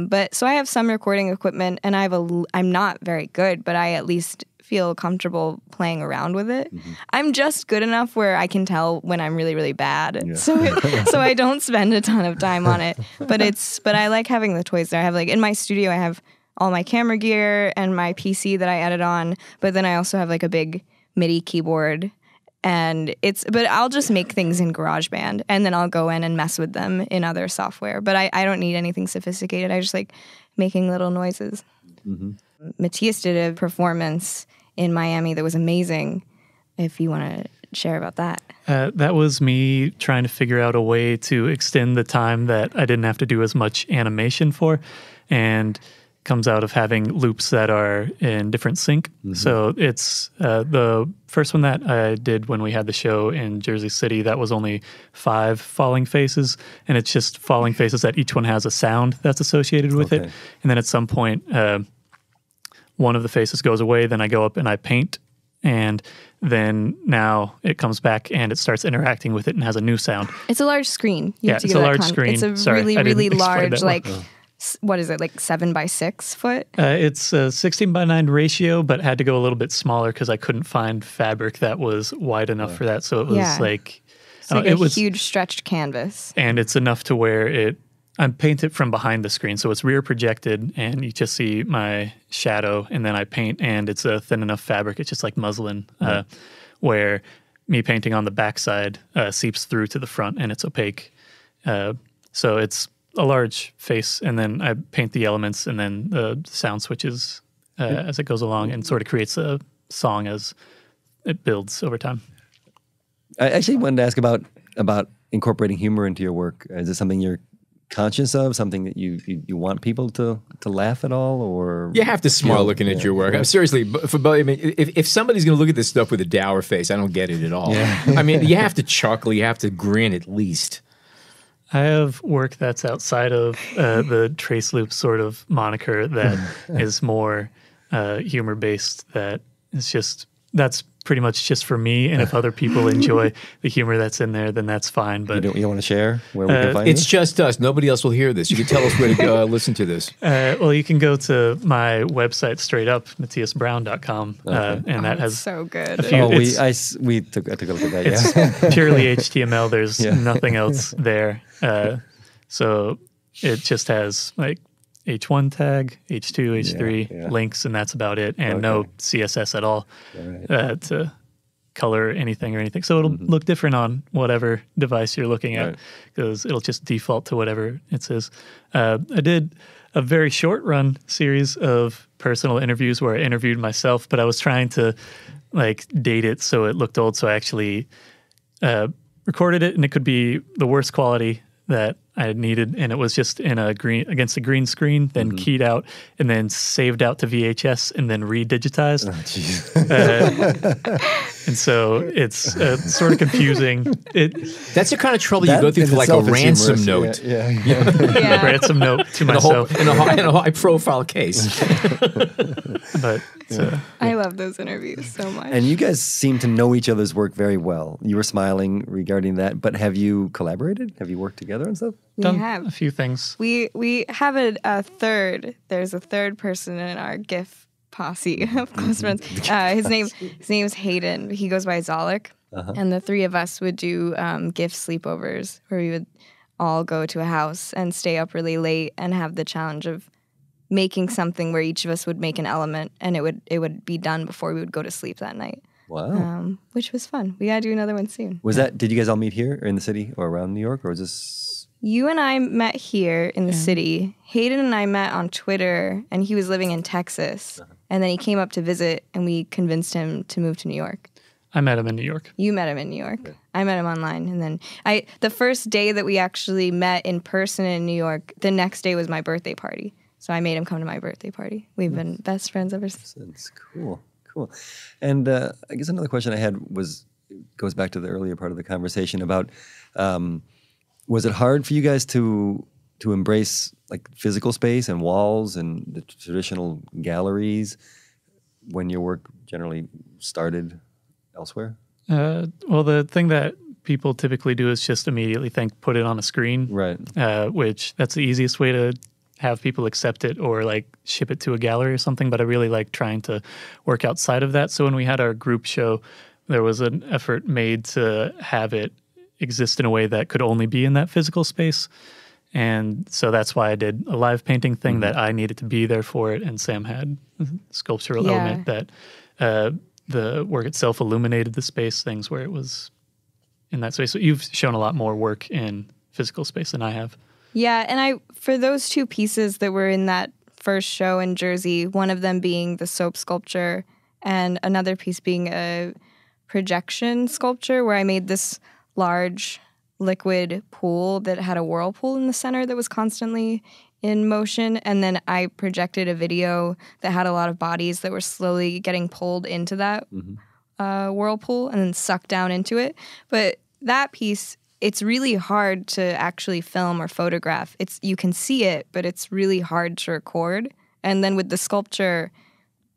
But so I have some recording equipment, and I'm not very good, but I at least feel comfortable playing around with it. I'm just good enough where I can tell when I'm really, really bad. Yeah. So I don't spend a ton of time on it. But I like having the toys there. I have like in my studio, I have all my camera gear and my PC that I edit on. But then I also have like a big MIDI keyboard. But I'll just make things in GarageBand and then I'll go in and mess with them in other software. But I don't need anything sophisticated. I just like making little noises. Matthias did a performance in Miami that was amazing. If you want to share about that. That was me trying to figure out a way to extend the time that I didn't have to do as much animation for, and comes out of having loops that are in different sync. So it's the first one that I did when we had the show in Jersey City, that was only 5 falling faces, and it's just falling faces that each one has a sound that's associated with it. And then at some point, one of the faces goes away, then I go up and I paint, and then now it comes back and it starts interacting with it and has a new sound. It's a large screen. It's a large screen. It's a really large, like, what is it, like 7 by 6 foot? It's a 16 by 9 ratio, but had to go a little bit smaller because I couldn't find fabric that was wide enough for that. So it was like... It's like a huge stretched canvas. And it's enough to where I paint it from behind the screen, so it's rear projected, and you just see my shadow, and then I paint, and it's a thin enough fabric. It's just like muslin, where me painting on the backside seeps through to the front, and it's opaque. So it's a large face, and then I paint the elements, and then the sound switches as it goes along, and sort of creates a song as it builds over time. I actually wanted to ask about incorporating humor into your work. Is it something you're conscious of, something that you want people to laugh at all, or you have to smile looking at your work? I'm seriously, I mean, if somebody's going to look at this stuff with a dour face, I don't get it at all. I mean, you have to chuckle, you have to grin at least. I have work that's outside of the TraceLoops sort of moniker that is more humor based. That's pretty much just for me, and if other people enjoy the humor that's in there, then that's fine. But you want to share where we can find it's just us. Nobody else will hear this. You can tell us where to go, listen to this. Well, you can go to my website straight up, MatthiasBrown.com, and that has so good. We took a look at that. It's purely HTML. There's nothing else there. So it just has like H1 tag, H2, H3 links, and that's about it, and no CSS at all to color anything or anything. So it'll look different on whatever device you're looking at, because it'll just default to whatever it says. I did a very short run series of personal interviews where I interviewed myself, but I was trying to like date it so it looked old. So I actually recorded it, and it could be the worst quality that I had needed, and it was just in against a green screen, then keyed out, and then saved out to VHS, and then redigitized. And so it's sort of confusing. That's the kind of trouble you go through for like a ransom note. Ransom note to myself in a high profile case. But I love those interviews so much. And you guys seem to know each other's work very well. You were smiling regarding that, but have you collaborated? Have you worked together and stuff? Done have a few things. We have a third. There's a third person in our GIF posse of close friends. His name's Hayden. He goes by Zolik, and the three of us would do GIF sleepovers where we would all go to a house and stay up really late and have the challenge of making something where each of us would make an element, and it would be done before we would go to sleep that night. Wow. Which was fun. We gotta do another one soon. Did you guys all meet here or in the city or around New York, or was this? You and I met here in the city. Hayden and I met on Twitter, and he was living in Texas. And then he came up to visit, and we convinced him to move to New York. I met him in New York. You met him in New York. Okay. I met him online. And then the first day that we actually met in person in New York, the next day was my birthday party. So I made him come to my birthday party. We've been best friends ever since. That's cool. And I guess another question I had goes back to the earlier part of the conversation about, was it hard for you guys to embrace like physical space and walls and the traditional galleries when your work generally started elsewhere? Well, the thing that people typically do is just immediately put it on a screen. Right. Which that's the easiest way to have people accept it or like ship it to a gallery or something, but I really like trying to work outside of that. So when we had our group show, there was an effort made to have it exist in a way that could only be in that physical space. And so that's why I did a live painting thing that I needed to be there for it. And Sam had a sculptural element that the work itself illuminated the space, things where it was in that space. So you've shown a lot more work in physical space than I have. Yeah, and for those two pieces that were in that first show in Jersey, one of them being the soap sculpture and another piece being a projection sculpture where I made this large liquid pool that had a whirlpool in the center that was constantly in motion, and then I projected a video that had a lot of bodies that were slowly getting pulled into that whirlpool and then sucked down into it. But that piece, it's really hard to actually film or photograph. You can see it, but it's really hard to record. And then with the sculpture,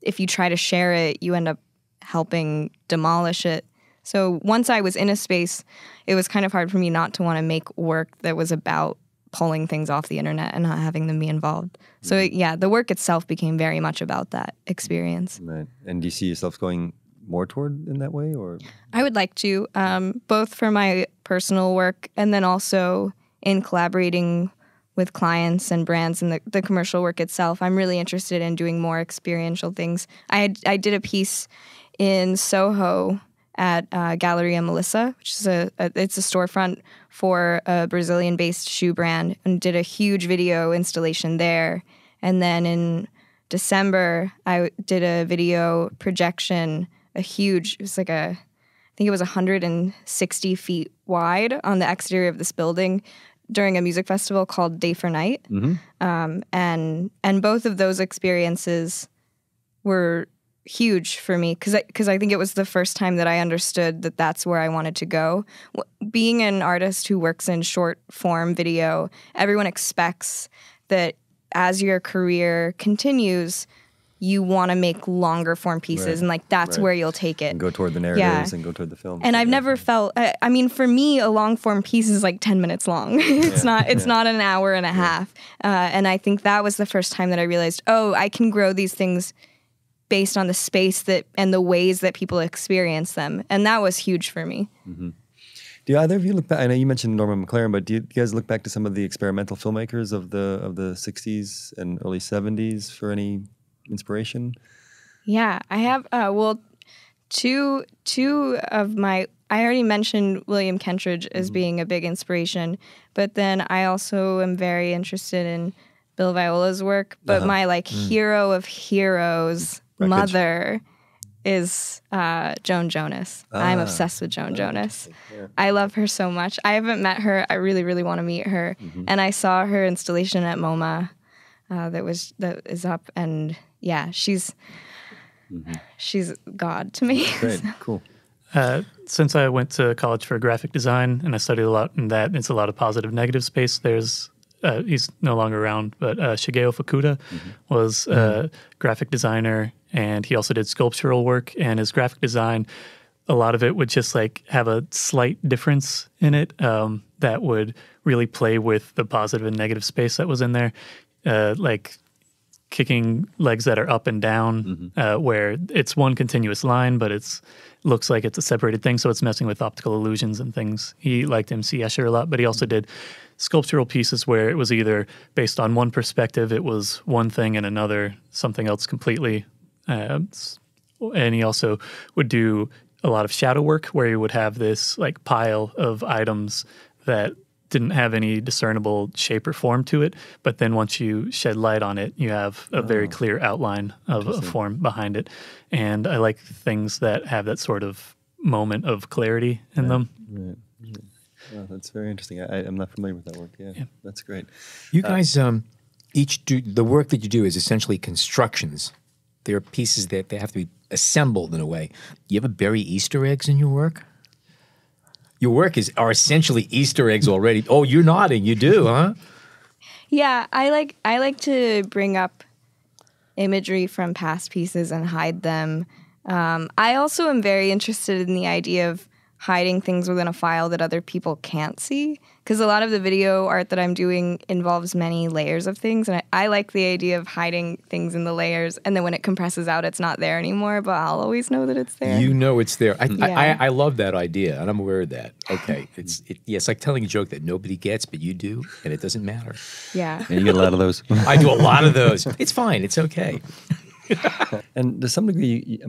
if you try to share it, you end up helping demolish it. So once I was in a space, it was kind of hard for me not to want to make work that was about pulling things off the internet and not having them be involved. So yeah, the work itself became very much about that experience. Right. And do you see yourself going more toward in that way, or? I would like to, both for my personal work and then also in collaborating with clients and brands and the commercial work itself. I'm really interested in doing more experiential things. I did a piece in Soho at Galleria Melissa, which is it's a storefront for a Brazilian-based shoe brand, and did a huge video installation there. And then in December, I did a video projection, it was like I think it was 160 feet wide on the exterior of this building during a music festival called Day for Night. And both of those experiences were huge for me because I think it was the first time that I understood that that's where I wanted to go. Being an artist who works in short form video, everyone expects that as your career continues, you want to make longer form pieces, and like that's where you'll take it. And go toward the narratives and go toward the film. And I've never felt. I mean, for me, a long form piece is like 10 minutes long. It's not an hour and a half. And I think that was the first time that I realized, oh, I can grow these things based on the space and the ways that people experience them, and that was huge for me. Do either of you look back? I know you mentioned Norman McLaren, but do you guys look back to some of the experimental filmmakers of the 60s and early 70s for any inspiration? Yeah, I have. Two of my. I already mentioned William Kentridge as being a big inspiration, but then I also am very interested in Bill Viola's work. But my hero of heroes, mother, is Joan Jonas. I'm obsessed with Joan Jonas. I love her so much. I haven't met her. I really, really want to meet her. And I saw her installation at MoMA that is up, and yeah, she's God to me. Great, cool. Since I went to college for graphic design and I studied a lot in that, it's a lot of positive negative space. There's he's no longer around, but Shigeo Fukuda was a graphic designer, and he also did sculptural work. And his graphic design, a lot of it would just like have a slight difference in it that would really play with the positive and negative space that was in there, like kicking legs that are up and down, where it's one continuous line, but looks like it's a separated thing, so it's messing with optical illusions and things. He liked M.C. Escher a lot, but he also did sculptural pieces where it was either based on one perspective, it was one thing, and another something else completely. And he also would do a lot of shadow work where he would have this like pile of items that didn't have any discernible shape or form to it, but then once you shed light on it, you have a very clear outline of a form behind it. And I like things that have that sort of moment of clarity in them. Right. Oh, that's very interesting. I'm not familiar with that work. Yeah. That's great. You guys each do the work that you do is essentially constructions. There are pieces that they have to be assembled in a way. You ever bury Easter eggs in your work? Your work are essentially Easter eggs already. Oh, you're nodding. You do, huh? Yeah, I like to bring up imagery from past pieces and hide them. I also am very interested in the idea hiding things within a file that other people can't see. Because a lot of the video art that I'm doing involves many layers of things. And I like the idea of hiding things in the layers. And then when it compresses out, it's not there anymore, but I'll always know that it's there. You know it's there. Yeah. I love that idea, and I'm aware of that. Okay. It's like telling a joke that nobody gets, but you do, and it doesn't matter. Yeah. And you get a lot of those. I do a lot of those. It's fine. It's okay. And to some degree,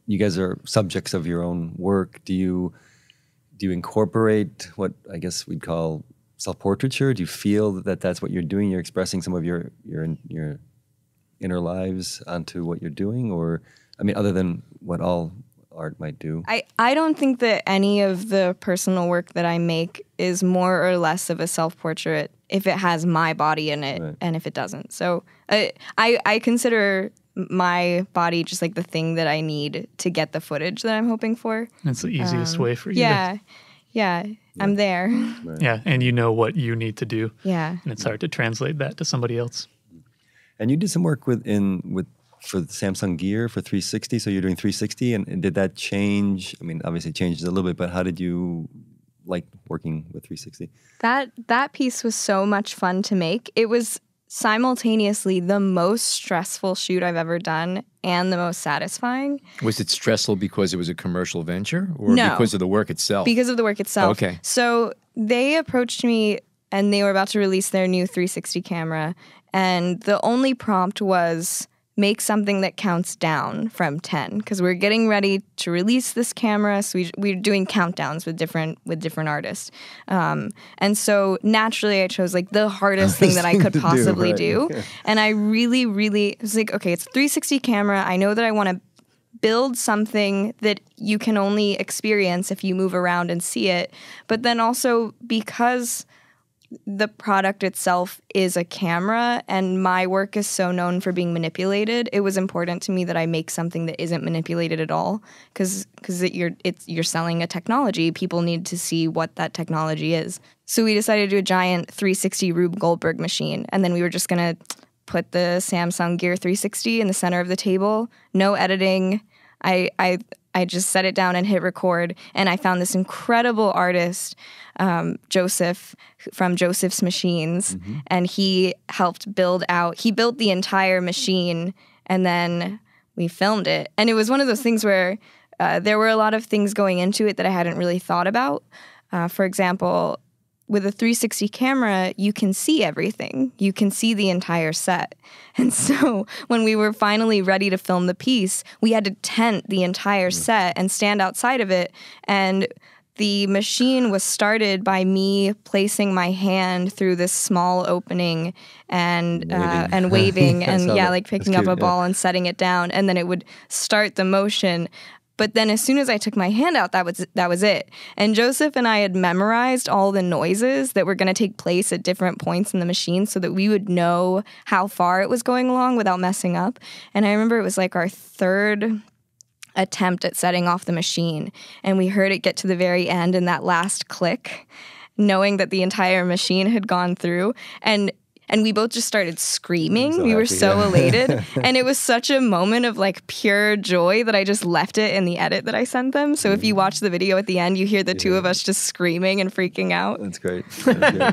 you guys are subjects of your own work. Do you incorporate what I guess we'd call self-portraiture? Do you feel that that's what you're doing? You're expressing some of your inner lives onto what you're doing? Or, other than what all art might do? I don't think that any of the personal work that I make is more or less of a self-portrait if it has my body in it, right, and if it doesn't. So I consider my body just like the thing that I need to get the footage that I'm hoping for. That's the easiest way for you. Yeah, I'm there. Right. Yeah, and you know what you need to do. Yeah. And it's hard to translate that to somebody else. And you did some work for the Samsung Gear for 360, so you're doing 360, and did that change? Obviously it changed a little bit, but how did you like working with 360? That piece was so much fun to make. It was simultaneously the most stressful shoot I've ever done and the most satisfying. Was it stressful because it was a commercial venture, or No, because of the work itself? Because of the work itself. Okay. So they approached me and they were about to release their new 360 camera, and the only prompt was make something that counts down from 10, because we're getting ready to release this camera. So we're doing countdowns with different artists. And so naturally I chose like the hardest thing that I could possibly do. And I really, really was like, okay, it's a 360 camera. I know that I want to build something that you can only experience if you move around and see it. But then also because the product itself is a camera and my work is so known for being manipulated, it was important to me that I make something that isn't manipulated at all, because you're selling a technology. People need to see what that technology is. So we decided to do a giant 360 Rube Goldberg machine, and then we were just going to put the Samsung Gear 360 in the center of the table. No editing. I just set it down and hit record, and I found this incredible artist, Joseph, from Joseph's Machines, and he built the entire machine, and then we filmed it. And it was one of those things where there were a lot of things going into it that I hadn't really thought about. For example, with a 360 camera, you can see everything. You can see the entire set. And so when we were finally ready to film the piece, we had to tent the entire set and stand outside of it. And the machine was started by me placing my hand through this small opening and waving and like picking up a ball and setting it down, and then it would start the motion. But then as soon as I took my hand out, that was it. And Joseph and I had memorized all the noises that were going to take place at different points in the machine so that we would know how far it was going along without messing up. And I remember it was like our third attempt at setting off the machine, and we heard it get to the very end in that last click, knowing that the entire machine had gone through, and we both just started screaming. We were so elated. And it was such a moment of like pure joy that I just left it in the edit that I sent them. So if you watch the video at the end, you hear the two of us just screaming and freaking out. That's great. Yeah,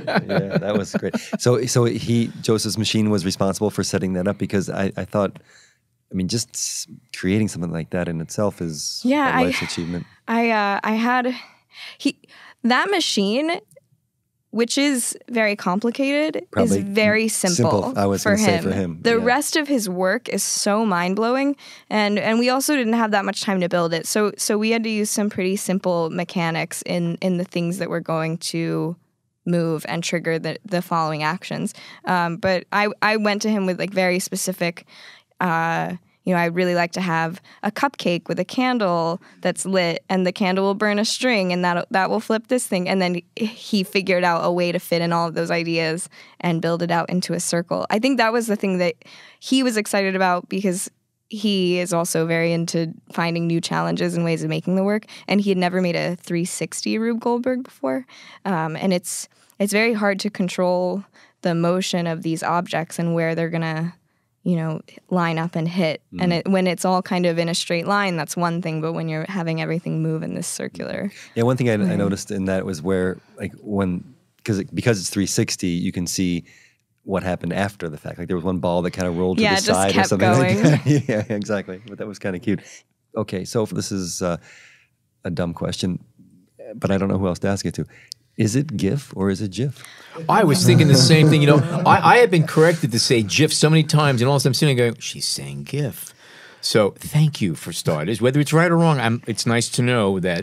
that was great. So Joseph's Machine was responsible for setting that up, because I thought, just creating something like that in itself is a life's achievement. That machine, which is very complicated, Probably is very simple. I was for going to say him. for him. The rest of his work is so mind-blowing, and we also didn't have that much time to build it. So we had to use some pretty simple mechanics in the things that were going to move and trigger the following actions. But I went to him with like very specific I'd really like to have a cupcake with a candle that's lit, and the candle will burn a string, and that will flip this thing. And then he figured out a way to fit in all of those ideas and build it out into a circle. I think that was the thing that he was excited about, because he is also very into finding new challenges and ways of making the work. And he had never made a 360 Rube Goldberg before. And it's very hard to control the motion of these objects and where they're going to line up and hit. And when it's all kind of in a straight line, that's one thing. But when you're having everything move in this circular. Yeah, one thing I noticed in that was where, like, because it's 360, you can see what happened after the fact. Like there was one ball that kind of rolled to the side or something like that. Yeah, exactly. But that was kind of cute. Okay, so this is a dumb question, but I don't know who else to ask it to. Is it GIF or is it GIF? I was thinking the same thing. I have been corrected to say GIF so many times, and all of a sudden I'm sitting there going, she's saying GIF. So thank you for starters. Whether it's right or wrong, it's nice to know that.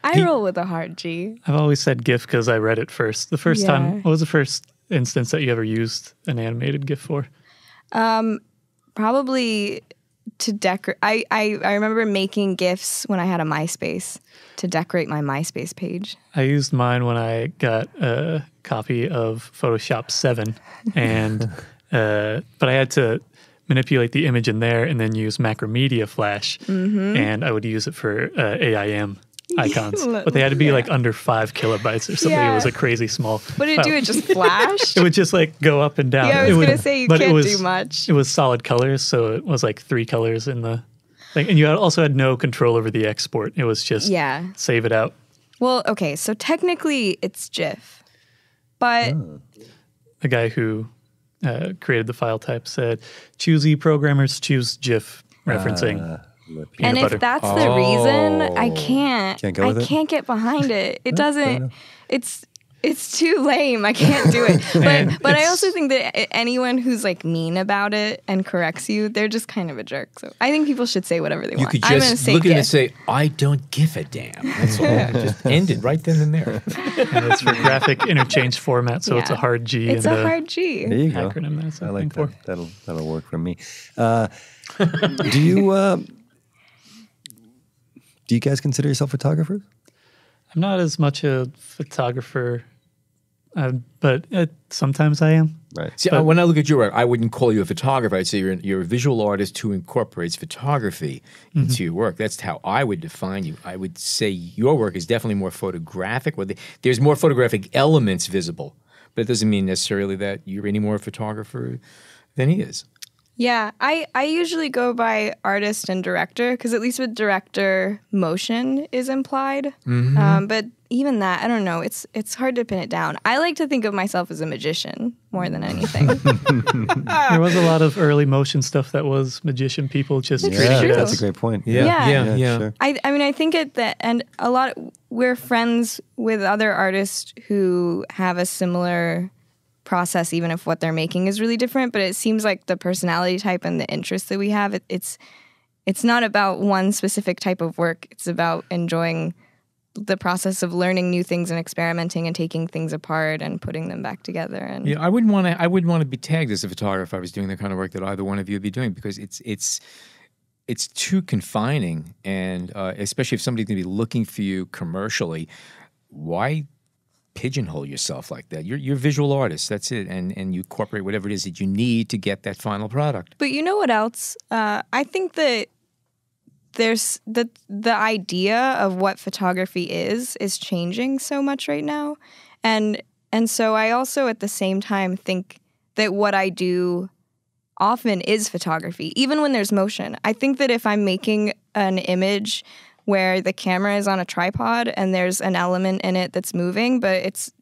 I roll with a hard G. I've always said GIF because I read it first. The first time, what was the first instance that you ever used an animated GIF for? Probably to decorate. I remember making GIFs when I had a MySpace to decorate my MySpace page. I used mine when I got a copy of Photoshop 7, and but I had to manipulate the image in there and then use Macromedia Flash, and I would use it for AIM icons, but they had to be like under 5 kilobytes or something. Yeah. It was a crazy small. What did it do? It just flashed? It would just like go up and down. Yeah, I was going to say you can't do much. It was solid colors, so it was like 3 colors in the thing. And you also had no control over the export. It was just save it out. Well, okay, so technically it's GIF, but... The guy who created the file type said, choosy programmers choose GIF referencing. And if that's the reason, I can't get behind it. It doesn't. It's too lame. I can't do it. But I also think that anyone who's like mean about it and corrects you, they're just kind of a jerk. So I think people should say whatever they want. You could just look at it and say, I don't give a damn. That's all. Just end it right then and there. And it's for graphic interchange format, so it's a hard G. It's a hard G. There you go. Acronym that's I like for. that. That'll work for me. Do you guys consider yourself photographers? I'm not as much a photographer, but sometimes I am. Right. See, when I look at your work, I wouldn't call you a photographer. I'd say you're a visual artist who incorporates photography into your work. That's how I would define you. I would say your work is definitely more photographic. There's more photographic elements visible, but it doesn't mean necessarily that you're any more a photographer than he is. Yeah, I usually go by artist and director because at least with director, motion is implied. But even that, I don't know. It's hard to pin it down. I like to think of myself as a magician more than anything. There was a lot of early motion stuff that was magician people just creating it. That's a great point. Yeah. Sure. I mean, I think and a lot, we're friends with other artists who have a similar process, even if what they're making is really different. But it seems like the personality type and the interests that we have, it's not about one specific type of work. It's about enjoying the process of learning new things and experimenting and taking things apart and putting them back together. And I wouldn't want to be tagged as a photographer if I was doing the kind of work that either one of you would be doing, because it's too confining, and especially if somebody's going to be looking for you commercially, why pigeonhole yourself like that? You're a visual artist, that's it, and you incorporate whatever it is that you need to get that final product. But you know what else? I think that there's the idea of what photography is changing so much right now, and so I also at the same time think that what I do often is photography, even when there's motion. I think that if I'm making an image where the camera is on a tripod and there's an element in it that's moving, but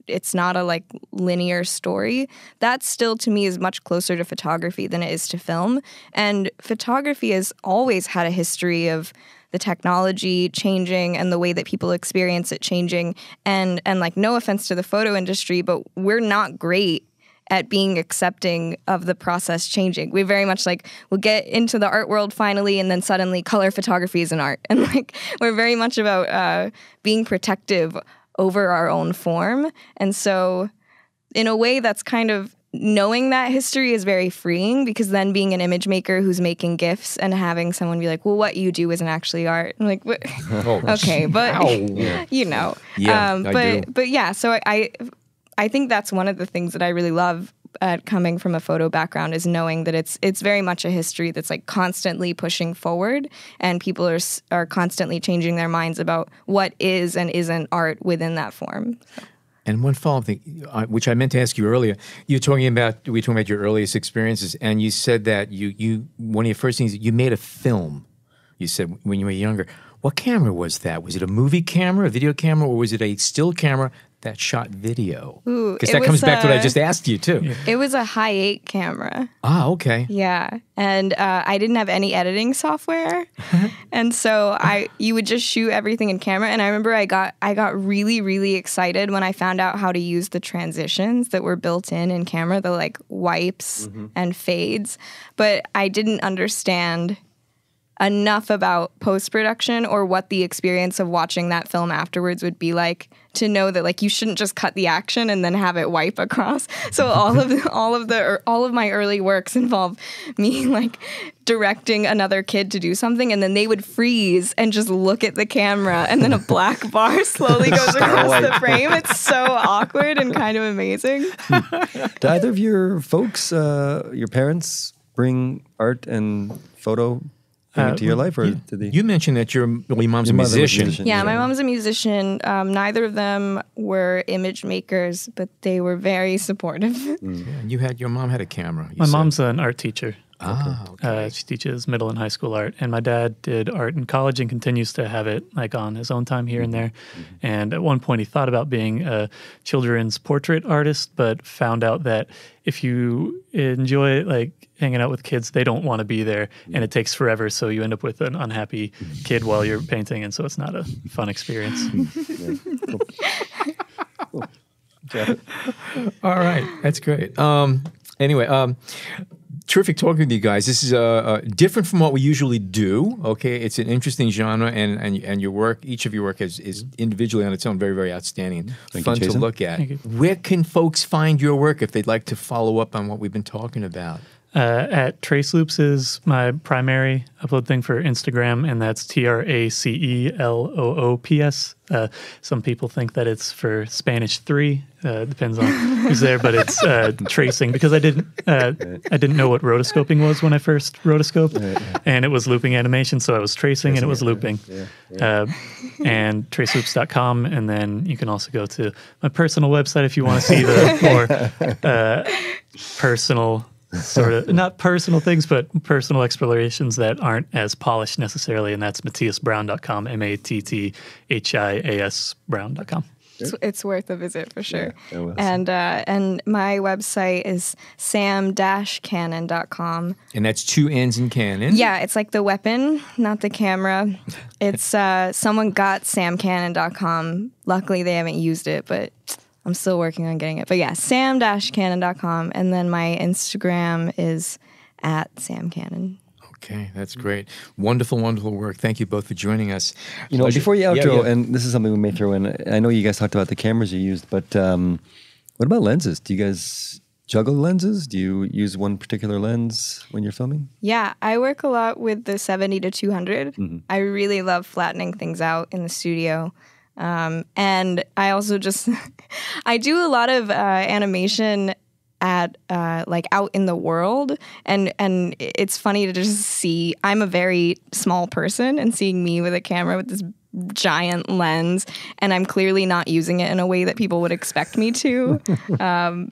it's not a like linear story, that still to me is much closer to photography than it is to film. And photography has always had a history of the technology changing and the way that people experience it changing. And like, no offense to the photo industry, but we're not great at being accepting of the process changing. We very much like, we'll get into the art world finally, and then suddenly color photography is an art. And like, we're very much about being protective over our own form. And so in a way, that's kind of, knowing that history is very freeing, because then being an image maker who's making GIFs and having someone be like, well, what you do isn't actually art. I'm like, what? Okay, but you know. Yeah, but yeah, so I think that's one of the things that I really love coming from a photo background, is knowing that it's very much a history that's like constantly pushing forward, and people are constantly changing their minds about what is and isn't art within that form. So. And one follow-up thing, which I meant to ask you earlier, we were talking about your earliest experiences, and you said that you one of your first things, you made a film. You said when you were younger. What camera was that? Was it a movie camera, a video camera, or was it a still camera that shot video? Because that comes back to what I just asked you, too. Yeah. It was a high 8 camera. Ah, okay. Yeah. And I didn't have any editing software. And so you would just shoot everything in camera. And I remember I got really, really excited when I found out how to use the transitions that were built in camera, the like wipes and fades. But I didn't understand enough about post-production or what the experience of watching that film afterwards would be like to know that like you shouldn't just cut the action and then have it wipe across. So all of my early works involve me like directing another kid to do something, and then they would freeze and just look at the camera, and then a black bar slowly goes across the frame. It's so awkward and kind of amazing. Did either of your folks, your parents, bring art and photo into your life, or did they? You mentioned that your mom's a musician. Yeah, my mom's a musician. Neither of them were image makers, but they were very supportive. Your mom had a camera. My mom's an art teacher. Okay. She teaches middle and high school art, and my dad did art in college and continues to have it like on his own time here and there. And at one point he thought about being a children's portrait artist, but found out that if you enjoy like hanging out with kids, they don't want to be there, and it takes forever, so you end up with an unhappy kid while you're painting, and so it's not a fun experience. Cool. All right, that's great. Anyway, terrific talking with you guys. This is different from what we usually do. Okay, it's an interesting genre, and your work, each of your work is individually on its own very, very outstanding and fun to look at. Where can folks find your work if they'd like to follow up on what we've been talking about? At TraceLoops is my primary upload thing for Instagram, and that's TraceLoops. Some people think that it's for Spanish 3. Depends on who's there, but it's tracing, because I didn't know what rotoscoping was when I first rotoscoped, and it was looping animation, so I was tracing and it was looping. And traceloops.com, and then you can also go to my personal website if you want to see the more personal, sort of, not personal things, but personal explorations that aren't as polished necessarily, and that's MatthiasBrown.com, MatthiasBrown.com. Brown.com. It's worth a visit for sure. Yeah, and my website is sam-canon.com. And that's 2 N's in Canon. Yeah, it's like the weapon, not the camera. It's someone got samcanon.com. Luckily, they haven't used it, but I'm still working on getting it. But yeah, sam-canon.com. And then my Instagram is @samcanon. Okay, that's great. Wonderful, wonderful work. Thank you both for joining us. You know, before you outro, and this is something we may throw in, I know you guys talked about the cameras you used, but what about lenses? Do you guys juggle lenses? Do you use one particular lens when you're filming? Yeah, I work a lot with the 70-200. I really love flattening things out in the studio. And I also just, I do a lot of animation at like out in the world, and it's funny to just see, I'm a very small person, and seeing me with a camera with this giant lens, and I'm clearly not using it in a way that people would expect me to.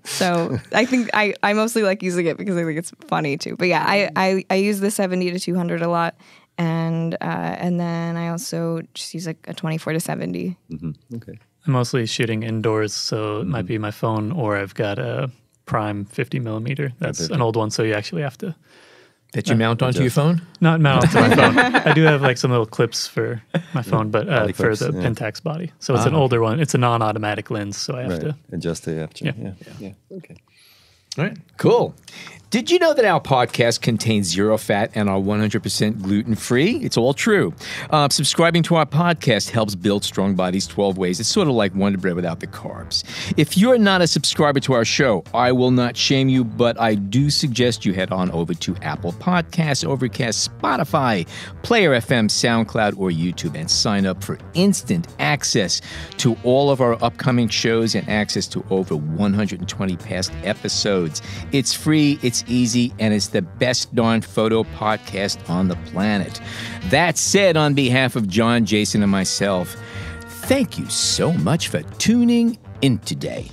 So I think I mostly like using it because I think it's funny too. But yeah, I use the 70-200 a lot. And then I also just use like a 24-70. Okay. I'm mostly shooting indoors, so it might be my phone, or I've got a prime 50mm. That's an old one, so you actually have to... That you mount onto your phone? Not mount onto my phone. I do have like some little clips for my phone, but for the Pentax body. So it's an older one. It's a non-automatic lens, so I have to... adjust the aperture. Yeah. Okay. All right, cool. Did you know that our podcast contains 0 fat and are 100% gluten-free? It's all true. Subscribing to our podcast helps build strong bodies 12 ways. It's sort of like Wonder Bread without the carbs. If you're not a subscriber to our show, I will not shame you, but I do suggest you head on over to Apple Podcasts, Overcast, Spotify, Player FM, SoundCloud, or YouTube and sign up for instant access to all of our upcoming shows and access to over 120 past episodes. It's free, it's easy, and it's the best darn photo podcast on the planet. That said, on behalf of John, Jason, and myself, thank you so much for tuning in today.